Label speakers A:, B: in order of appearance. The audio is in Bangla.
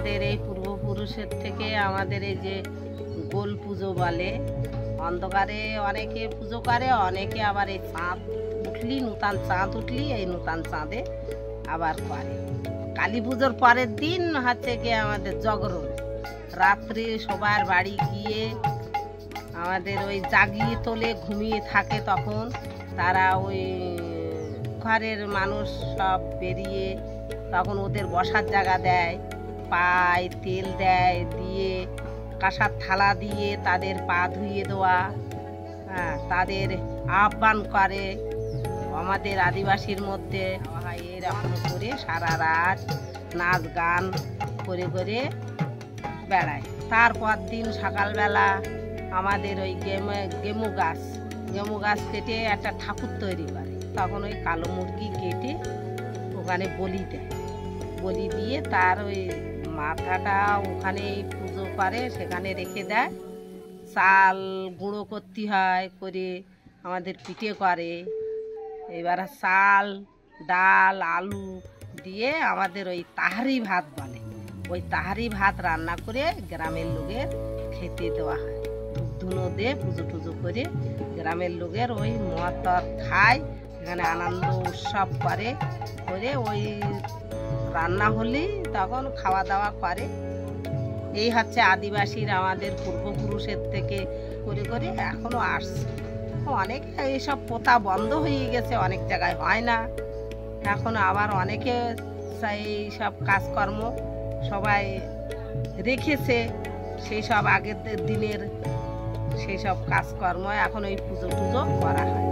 A: আমাদের এই পূর্বপুরুষের থেকে আমাদের এই যে গোল পুজো বলে, অন্ধকারে অনেকে পুজো করে, অনেকে আবার এই চাঁদ উঠলি, নূতন চাঁদ উঠলি এই নূতন চাঁদে আবার করে। কালী পুজোর পরের দিন হচ্ছে গিয়ে আমাদের জাগরণ, রাত্রি সবার বাড়ি গিয়ে আমাদের ওই জাগিয়ে তোলে, ঘুমিয়ে থাকে তখন তারা ওই ঘরের মানুষ সব বেরিয়ে তখন ওদের বসার জায়গা দেয়, পায়ে তেল দেয়, দিয়ে কাঁসার থালা দিয়ে তাদের পা ধুইয়ে দেওয়া, হ্যাঁ, তাদের আহ্বান করে। আমাদের আদিবাসীর মধ্যে এরকম করে সারা রাত নাচ গান করে করে বেড়ায়। তারপর দিন সকালবেলা আমাদের ওই গেমু গাছ কেটে একটা ঠাকুর তৈরি করে, তখন ওই কালো মুরগি কেটে ওখানে বলি দেয়, বলি দিয়ে তার ওই মাথাটা ওখানে পুজো করে, সেখানে রেখে দেয়। চাল গুঁড়ো করতে হয়, করে আমাদের পিঠে করে। এবার চাল ডাল আলু দিয়ে আমাদের ওই তাহারি ভাত বলে, ওই তাহারি ভাত রান্না করে গ্রামের লোকের খেতে দেওয়া হয়। ধুনো দিয়ে পুজো টুজো করে গ্রামের লোকের ওই মদ খায়, এখানে আনন্দ উৎসব করে ওই রান্না হলেই তখন খাওয়া দাওয়া করে। এই হচ্ছে আদিবাসীর আমাদের পূর্বপুরুষের থেকে করে করে এখনো আসছে। অনেক এইসব প্রথা বন্ধ হয়ে গেছে, অনেক জায়গায় হয় না এখন, আবার অনেকে এই সব কাজকর্ম সবাই রেখেছে, সেই সব আগের দিনের সেই সব কাজকর্ম এখন ওই পুজো টুজো করা হয়।